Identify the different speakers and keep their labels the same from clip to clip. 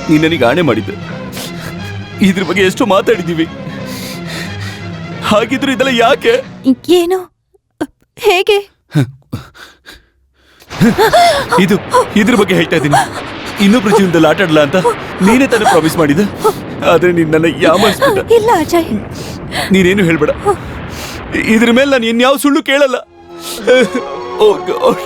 Speaker 1: ನೀನ್ ನನಗೆ ಆಣೆ ಮಾಡಿದ್ದೆ. ಇದ್ರ ಬಗ್ಗೆ ಎಷ್ಟು ಮಾತಾಡಿದೀವಿ. ಹಾಗಿದ್ರು ಇದೆಲ್ಲ ಯಾಕೆ?
Speaker 2: ಏನು? ಹೇಗೆ?
Speaker 1: ಇದ್ರ ಬಗ್ಗೆ ಹೇಳ್ತಾ ಇದ್ದೀನಿ. ಇನ್ನೊಬ್ರು ಜೀವನದಲ್ಲಿ ಆಟ ಆಡಲ್ಲ ಅಂತ ನೀನೇ ತಾನೇ ಪ್ರಾಮಿಸ್ ಮಾಡಿದ. ಆದ್ರೆ ನೀನ್ ನನ್ನ ಯಾಮಾರಿಸ್ಬಿಟ್ಟ.
Speaker 2: ಇಲ್ಲ ಅಜಯ್,
Speaker 1: ನೀನೇನು ಹೇಳ್ಬೇಡ. ಇದ್ರ ಮೇಲೆ ನಾನು ಇನ್ಯಾವ ಸುಳ್ಳು ಕೇಳಲ್ಲ. ಓ ಗಾಡ್.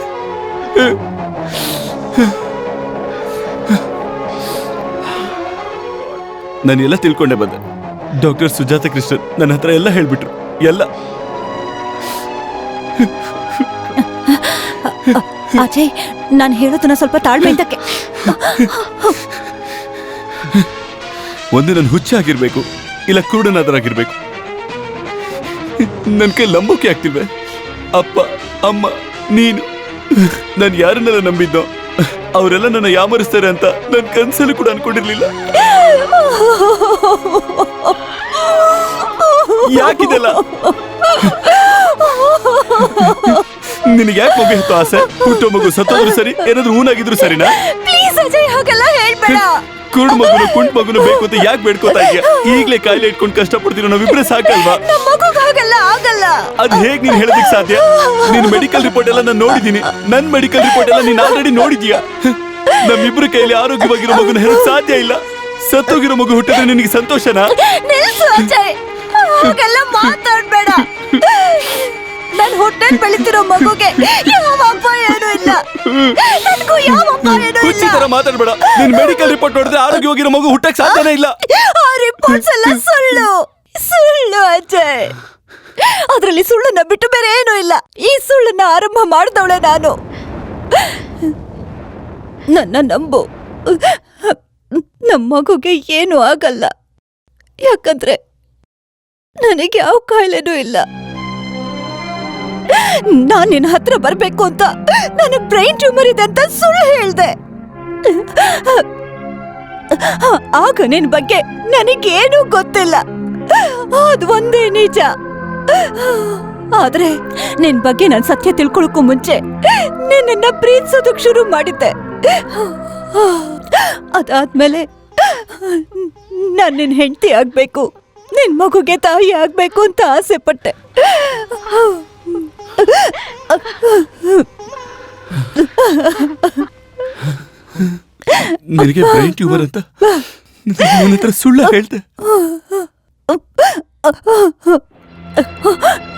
Speaker 1: ನಾನು ಎಲ್ಲ ತಿಳ್ಕೊಂಡೆ ಬಂದೆ. ಡಾಕ್ಟರ್ ಸುಜಾತ ಕೃಷ್ಣನ್ ನನ್ನ ಹತ್ರ ಎಲ್ಲ ಹೇಳ್ಬಿಟ್ರು. ಎಲ್ಲ.
Speaker 2: ಅಜಯ್, ನಾನು ಹೇಳೋದನ್ನ ಸ್ವಲ್ಪ ತಾಳ್ಮೆಯಿಂದ
Speaker 1: ಒಂದು ನನ್ನ ಹುಚ್ಚಾಗಿರ್ಬೇಕು, ಇಲ್ಲ ಕುರುಡನಾದರಾಗಿರ್ಬೇಕು. ನನ್ನ ಕೈ ನಂಬೋಕೆ ಆಗ್ತಿಲ್ವೆ? ಅಪ್ಪ, ಅಮ್ಮ, ನೀನು, ನಾನು ಯಾರನ್ನೆಲ್ಲ ನಂಬಿದ್ದೋ ಅವರೆಲ್ಲ ನನ್ನ ಯಾಮರಿಸ್ತಾರೆ ಅಂತ ನನ್ನ ಕನಸಲ್ಲೂ ಕೂಡ ಅನ್ಕೊಂಡಿರ್ಲಿಲ್ಲ. ಯಾಕಿದೆಲ್ಲ? ನಿನಗೆ ಯಾಕೆ ಮಗು ಹೆತ್ತೋ ಆಸೆ? ಹುಟ್ಟೋ ಮಗು ಸತ್ತೋದ್ರು ಸರಿ, ಏನಾದ್ರು ಊನಾಗಿದ್ರು ಸರಿನಾ?
Speaker 2: ಪ್ಲೀಸ್ ಅಜಯ್, ಹಾಗೆಲ್ಲ ಹೇಳ್ಬೇಡ.
Speaker 1: ಕುರುಡ್ ಮಗುನು ಕುಂಟ್ ಮಗುನು ಬೇಕು ಅಂತ ಯಾಕೆ ಬೇಡ್ಕೋತಾ ಇದೆಯಾ? ಈಗಲೇ ಕಾಯಿಲೆ ಇಟ್ಕೊಂಡು ಕಷ್ಟಪಡ್ತಿರೋ ನಾವಿಬ್ರೆ ಸಾಕಲ್ವಾ?
Speaker 2: ಆಗಲ್ಲ.
Speaker 1: ಅದ್ ಹೇಗ್ ನೀನ್ ಹೇಳೋದಕ್ಕೆ ಸಾಧ್ಯ? ನೀನ್ ಮೆಡಿಕಲ್ ರಿಪೋರ್ಟ್ ಎಲ್ಲ ನಾನು ನೋಡಿದೀನಿ. ನನ್ ಮೆಡಿಕಲ್ ರಿಪೋರ್ಟ್ ಎಲ್ಲ ನೀನ್ ಆಲ್ರೆಡಿ ನೋಡಿದ್ಯಾ. ನಮ್ಮಿಬ್ರ ಕೈಯಲ್ಲಿ ಆರೋಗ್ಯವಾಗಿರೋ ಮಗುನ ಹೇಳಕ್ ಸಾಧ್ಯ ಇಲ್ಲ. ಸತ್ತೋಗಿರೋ ಮಗು ಹುಟ್ಟಿದ್ರೆ ನಿನಗೆ ಸಂತೋಷನಾ?
Speaker 2: ನಿಲ್ಸು ಅಜಯ್, ಹಾಗೆಲ್ಲ ಮಾತಾಡ್ಬೇಡ. ನನ್ ಹೊಟ್ಟೆಲ್ ಬೆಳಿತಿರೋ ಮಗುಗೆ ಯಾವ ಅಪ್ಪ ಏನೂ ಇಲ್ಲ. ನನಗೂ ಯಾವ ಅಪ್ಪ ಏನೂ
Speaker 1: ಹುಚ್ಚಿ ತರ ಮಾತಾಡ್ಬೇಡ. ನೀನ್ ಮೆಡಿಕಲ್ ರಿಪೋರ್ಟ್ ನೋಡಿದ್ರೆ ಆರೋಗ್ಯವಾಗಿರೋ ಮಗು ಹುಟ್ಟಕ್ ಸಾಧ್ಯನೇ ಇಲ್ಲ.
Speaker 2: ಆ ರಿಪೋರ್ಟ್ಸ್ ಎಲ್ಲ ಸುಳ್ಳು ಅಜಯ್. ಅದ್ರಲ್ಲಿ ಸುಳ್ಳನ್ನ ಬಿಟ್ಟು ಬೇರೆ ಏನೂ ಇಲ್ಲ. ಈ ಸುಳ್ಳನ್ನ ಆರಂಭ ಮಾಡಿದವಳೆ ನಾನು. ನನ್ನ ನಂಬು. ನಮ್ಮ ಮಗುಗೆ ಏನೂ ಆಗಲ್ಲ. ಯಾಕಂದ್ರೆ ನನಗೆ ಯಾವ ಕಾಯಿಲೆನೂ ಇಲ್ಲ. ನಾನ್ ನಿನ್ನ ಹತ್ರ ಬರ್ಬೇಕು ಅಂತ ನನಗ್ ಬ್ರೈನ್ ಟ್ಯೂಮರ್ ಇದೆ ಅಂತ ಸುಳ್ಳು ಹೇಳ್ದೆ. ಆಗ ನಿನ್ ಬಗ್ಗೆ ನನಗೇನೂ ಗೊತ್ತಿಲ್ಲ. ಅದು ಒಂದೇ ನಿಜ. ಆದ್ರೆ ನಿನ್ ಬಗ್ಗೆ ನಾನು ಸತ್ಯ ತಿಳ್ಕೊಳಕ್ಕೂ ಮುಂಚೆ ನಿನ್ನ ಪ್ರೀತಿಸೋದಕ್ ಶುರು ಮಾಡಿದ್ದೆ. ಅದಾದ್ಮೇಲೆ ನಾನ್ ನಿನ್ ಹೆಂಡತಿ ಆಗ್ಬೇಕು, ನಿನ್ ಮಗುಗೆ ತಾಯಿ ಆಗ್ಬೇಕು ಅಂತ ಆಸೆ ಪಟ್ಟೆ.
Speaker 1: ನಿನಗೆ ಬ್ರೈನ್ ಟ್ಯೂಮರ್ ಅಂತ ನನ್ನ ಹತ್ರ ಸುಳ್ಳು ಹೇಳ್ದೆ.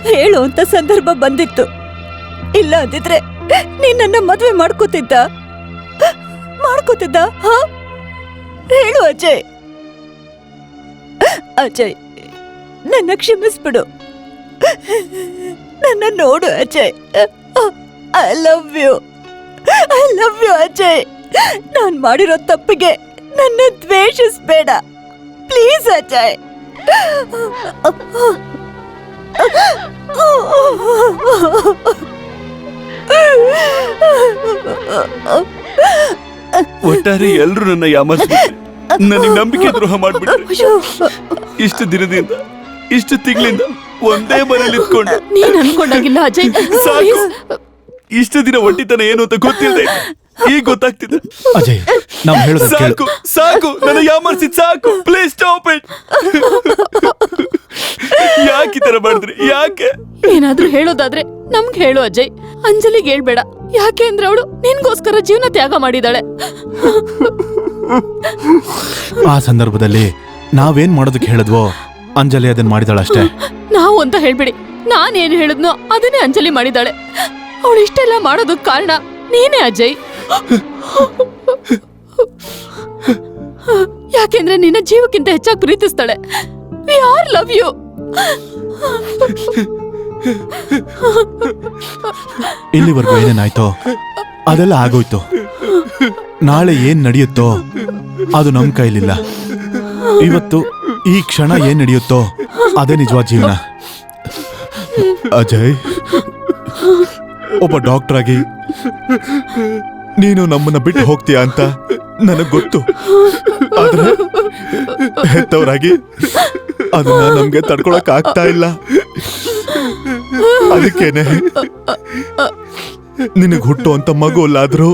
Speaker 2: ಹೇಳುವಂತ ಸಂದರ್ಭ ಬಂದಿತ್ತು. ಇಲ್ಲ ಅಂದಿದ್ರೆ ನೀನ್ ನನ್ನ ಮದ್ವೆ ಮಾಡ್ಕೋತಿದ್ದ? ಹೇಳು ಅಜಯ್. ಅಜಯ್, ನನ್ನ ಕ್ಷಮಿಸ್ಬಿಡು. ನನ್ನ ನೋಡು Ajay. I love you Ajay. ನಾನ್ ಮಾಡಿರೋ ತಪ್ಪಿಗೆ ನನ್ನ ದ್ವೇಷಿಸ್ಬೇಡ ಪ್ಲೀಸ್ ಅಜಯ್.
Speaker 1: ಒಟ್ಟಾರೆ ಎಲ್ರು ನನ್ನ ಯಾಮರಿಸ್ಬಿಟ್ರು. ನನಗೆ ನಂಬಿಕೆ ದ್ರೋಹ ಮಾಡ್ಬಿಟ್ರು. ಇಷ್ಟು ದಿನದಿಂದ, ಇಷ್ಟು ತಿಂಗಳಿಂದ ಒಂದೇ ಮನೇಲಿ ಇದ್ಕೊಂಡು
Speaker 2: ನೀನ್ ಅನ್ಕೊಂಡಾಗಿಲ್ಲ ಅಜಯ್.
Speaker 1: ಸಾಕು. ಇಷ್ಟು ದಿನ ಒಟ್ಟಿತನ ಏನು ಅಂತ ಗೊತ್ತಿಲ್ಲದೆ ಈಗ ಗೊತ್ತಾಗ್ತಿದೆ.
Speaker 3: ಅಜಯ್, ನಾವು ಹೇಳೋದು
Speaker 1: ಸಾಕು ಸಾಕು, ನನ್ನ ಯಾಮರ್ಸಿದ್ ಸಾಕು. Please stop it. ಯಾಕೆ ಈ ತರ ಮಾಡಿದ್ರಿ? ಯಾಕೆ?
Speaker 4: ಏನಾದ್ರೂ ಹೇಳೋದಾದ್ರೆ ನಮ್ಗೆ ಹೇಳು ಅಜಯ್. ಅಂಜಲಿಗೆ ಹೇಳ್ಬೇಡ. ಯಾಕೆ ಅಂದ್ರೆ ಅವಳು ನಿನ್ಗೋಸ್ಕರ ಜೀವನ ತ್ಯಾಗ ಮಾಡಿದಾಳೆ.
Speaker 3: ಆ ಸಂದರ್ಭದಲ್ಲಿ ನಾವೇನ್ ಮಾಡೋದಕ್ಕೆ ಹೇಳಿದ್ವೋ ಅಂಜಲಿ ಅದನ್ನ ಮಾಡಿದಾಳಷ್ಟೇ.
Speaker 4: ನಾವು ಅಂತ ಹೇಳ್ಬಿಡಿ. ನಾನೇನು ಹೇಳಿದ್ನೋ ಅದನ್ನೇ ಅಂಜಲಿ ಮಾಡಿದಾಳೆ. ಅವಳು ಇಷ್ಟೆಲ್ಲ ಮಾಡೋದಕ್ ಕಾರಣ ನೀನೇ ಅಜಯ್. ಯಾಕೆಂದ್ರೆ ನಿನ್ನ ಜೀವಕ್ಕಿಂತ ಹೆಚ್ಚಾಗಿ ಪ್ರೀತಿಸ್ತಾಳೆ. We are love you.
Speaker 3: ಇಲ್ಲಿವರೆಗೂ ಏನೇನಾಯ್ತೋ ಅದೆಲ್ಲ ಆಗೋಯ್ತು. ನಾಳೆ ಏನ್ ನಡೆಯುತ್ತೋ ಅದು ನಮ್ ಕೈಲಿಲ್ಲ. ಇವತ್ತು ಈ ಕ್ಷಣ ಏನ್ ನಡೆಯುತ್ತೋ ಅದೇ ನಿಜವಾದ ಜೀವನ. ಅಜಯ್, ಒಬ್ಬ ಡಾಕ್ಟರ್ ಆಗಿ ನೀನು ನಮ್ಮನ್ನ ಬಿಟ್ಟು ಹೋಗ್ತೀಯ ಅಂತ ನನಗ್ ಗೊತ್ತು. ಆದ್ರೆ ಹೆತ್ತವರಾಗಿ ಅದನ್ನ ನಮ್ಗೆ ತಡ್ಕೊಳಕ್ ಆಗ್ತಾ ಇಲ್ಲ. ಅದಕ್ಕೇನೆ ನಿನಗ್ ಹುಟ್ಟುವಂತ ಮಗು ಅಲ್ಲಾದ್ರೂ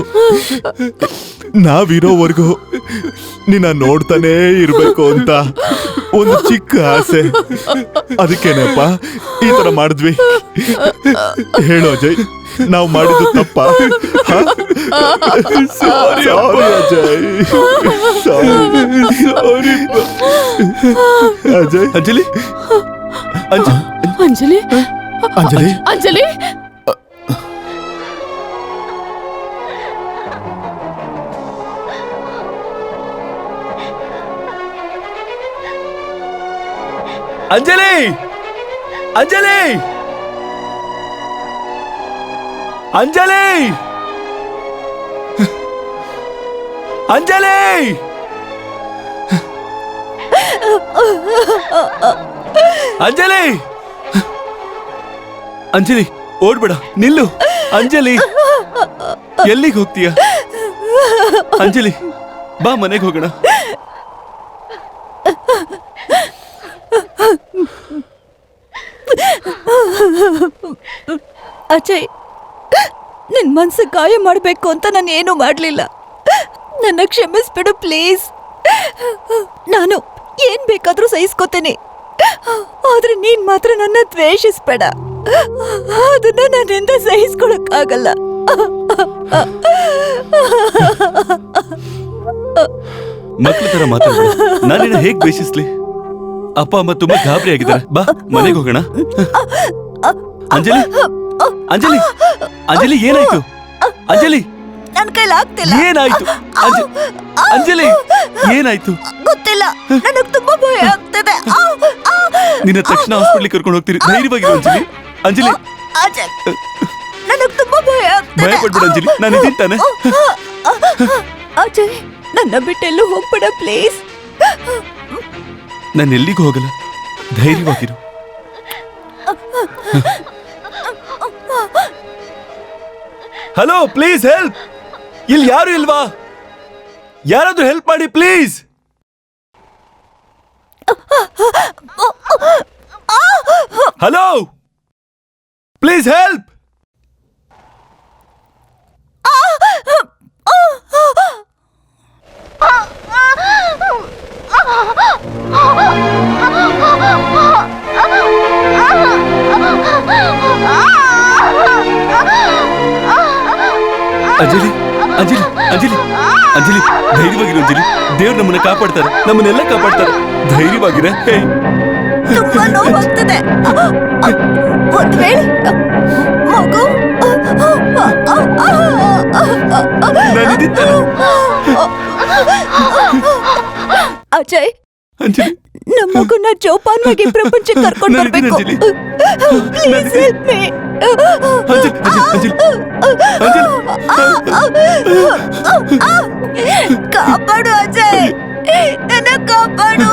Speaker 3: ನಾವಿರೋವರೆಗೂ ನಿನ್ನ ನೋಡ್ತಾನೇ ಇರ್ಬೇಕು ಅಂತ ಒಂದು ಚಿಕ್ಕ ಆಸೆ. ಅದಕ್ಕೇನಪ್ಪ ಈ ತರ ಮಾಡಿದ್ವಿ. ಹೇಳು ಅಜಯ್, ನಾವು ಮಾಡಿದ್ದು ತಪ್ಪ? ಸಾರಿ ಅಜಯ್, ಸಾರಿ ಅಜಯ್.
Speaker 1: ಅಂಜಲಿ
Speaker 4: ಅಂಜಲಿ
Speaker 3: ಅಂಜಲಿ,
Speaker 4: ಅಂಜಲಿ
Speaker 1: ಅಂಜಲಿ ಅಂಜಲಿ ಅಂಜಲಿ ಅಂಜಲಿ ಅಂಜಲಿ ಅಂಜಲಿ ಓಡ್ಬೇಡ, ನಿಲ್ಲು. ಅಂಜಲಿ ಎಲ್ಲಿಗೆ ಹೋಗ್ತೀಯ? ಅಂಜಲಿ ಬಾ, ಮನೆಗೆ ಹೋಗೋಣ.
Speaker 2: ಅಜಯ್, ನಿನ್ ಮನ್ಸು ಗಾಯ ಮಾಡ್ಬೇಕು ಅಂತ ನಾನು ಏನು ಮಾಡ್ಲಿಲ್ಲ. ನನ್ನ ಕ್ಷಮಿಸ್ಬಿಡು ಪ್ಲೀಸ್. ನಾನು ಏನ್ ಬೇಕಾದ್ರೂ ಸಹಿಸ್ಕೋತೇನೆ, ಆದ್ರೆ ನೀನ್ ಮಾತ್ರ ನನ್ನ ದ್ವೇಷಿಸ್ಬೇಡ. ಅದನ್ನ ನನ್ನಿಂದ ಸಹಿಸ್ಕೊಳಕ್ಕಾಗಲ್ಲ.
Speaker 1: ಮಕ್ಳ ತರ ಮಾತಾಡ. ನಾನಿನ್ನ ಹೇಗ್ ದ್ವೇಷಿಸ್ಲಿ? ಅಪ್ಪ ಅಮ್ಮ ತುಂಬಾ ಗಾಬರಿ ಆಗಿದ್ದಾರೆ. ಬಾ, ಮನೆಗೆ ಹೋಗೋಣ. ಅಂಜಲಿ ಅಂಜಲಿ ಅಂಜಲಿ ಏನಾಯ್ತು? ಅಂಜಲಿ
Speaker 2: ನನ್ ಕೈಲಿ ಆಗ್ತಿಲ್ಲ.
Speaker 1: ಏನಾಯ್ತು? ಅಂಜಲಿ ಏನಾಯ್ತು?
Speaker 2: ಗೊತ್ತಿಲ್ಲ, ನನಗ್ ತುಂಬಾ ಭಯ ಆಗ್ತದೆ.
Speaker 1: ನಿನ್ನ ತಕ್ಷಣ ಹಾಸ್ಪಿಟ್ಲಿಗೆ ಕರ್ಕೊಂಡು ಹೋಗ್ತೀರಿ. ಧೈರ್ಯವಾಗಿರು ಅಂಜಲಿ. ಅಂಜಲಿ
Speaker 2: ಅಜಯ್, ನನಗ್ ತುಂಬಾ ಭಯ ಆಗ್ತದೆ.
Speaker 1: ಭಯ ಪಡ್ಬೇಡ ಅಂಜಲಿ, ನಾನು ಇದೀನಿ ತಾನೆ.
Speaker 2: ಅಜಯ್, ನನ್ನ ಬಿಟ್ಟೆಲ್ಲೂ ಹೋಗ್ಬೇಡ ಪ್ಲೀಸ್.
Speaker 1: ನಾನು ಎಲ್ಲಿಗೂ ಹೋಗಲ್ಲ, ಧೈರ್ಯವಾಗಿರು. Hello, please help. ಇಲ್ಲಿ ಯಾರು ಇಲ್ವಾ? ಯಾರಾದ್ರೂ ಹೆಲ್ಪ್ ಮಾಡಿ please. Hello, please help. Anjali Anjali Anjali Anjali ಧೈರ್ಯವಾಗಿರು ಅಂಜಲಿ. ದೇವ್ರು ನಮ್ಮನ್ನ ಕಾಪಾಡ್ತಾರೆ, ನಮ್ಮನ್ನೆಲ್ಲ ಕಾಪಾಡ್ತಾರೆ. ಧೈರ್ಯವಾಗಿರ. ಹೇ,
Speaker 2: ತುಂಬಾ ನೋವಾಗ್ತದೆ. ಒಂದ್ ವೇಳೆ ಮಗು
Speaker 1: ನಾನಿದ್ದೀನಿ ತಾನೆ.
Speaker 2: ಅಜಯ್,
Speaker 1: ಅಂಜಲಿ
Speaker 2: ನಮ್ಮ ಮಗುನ ಜೋಪಾನವಾಗಿ ಪ್ರಪಂಚಕ್ಕೆ ಕರ್ಕೊಂಡು
Speaker 1: ನಾನಿದ್ದೀನಿ
Speaker 2: ಬರ್ಬೇಕು.
Speaker 1: Anjali.
Speaker 2: Please help me.
Speaker 1: Anjali Anjali Anjali
Speaker 2: ಕಾಪಾಡು ಅಜಯ್, ನನ್ನ ಕಾಪಾಡು.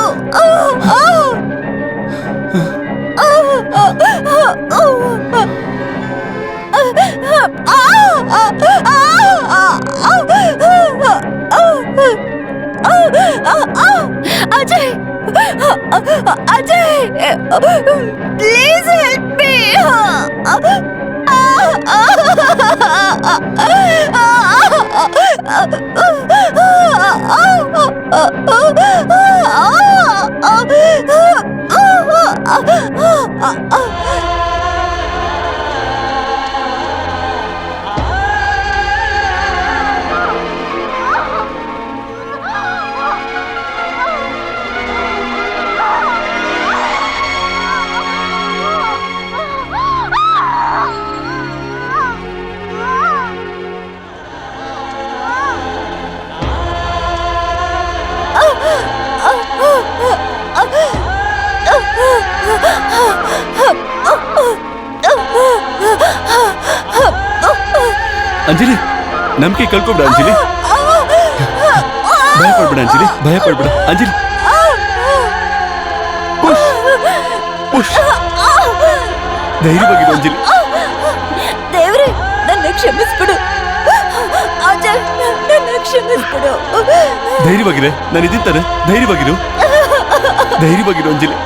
Speaker 2: Ajay, Ajay, please help me.
Speaker 1: Anjali, ನಂಬಿಕೆ ಕಳ್ಕೊಬೇಡ ಅಂಜಲಿ. ಭಯ ಪಡ್ಬೇಡ ಅಂಜಲಿ, ಭಯ ಪಡ್ಬೇಡ ಅಂಜಲಿ. Push push. ಧೈರ್ಯವಾಗಿರು ಅಂಜಲಿ.
Speaker 2: ದೇವ್ರೆ, ನನ್ನ ಕ್ಷಮಿಸ್ಬಿಡು. ಅಜಯ್, ನನ್ನ ಕ್ಷಮಿಸ್ಬಿಡು.
Speaker 1: ಧೈರ್ಯವಾಗಿರೆ, ನಾನು ಇದೀನಿ ತಾನೆ. ಧೈರ್ಯವಾಗಿರು, ಧೈರ್ಯವಾಗಿರು ಅಂಜಲಿ.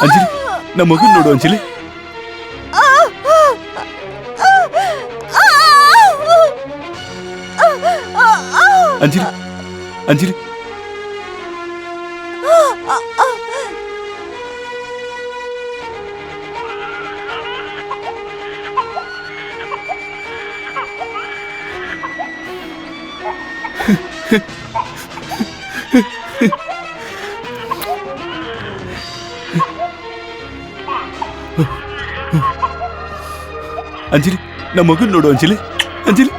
Speaker 1: ಅಂಜಲಿ ನಮ್ಮ ಮಗನ್ ನೋಡು ಅಂಜಲಿ. ಅಂಜಲಿ ಅಂಜಲಿ ಅಂಜಲಿ ನಮ್ಮ ಮಗನ್ ನೋಡು Anjali. Anjali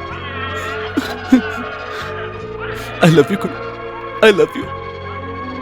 Speaker 1: I love you.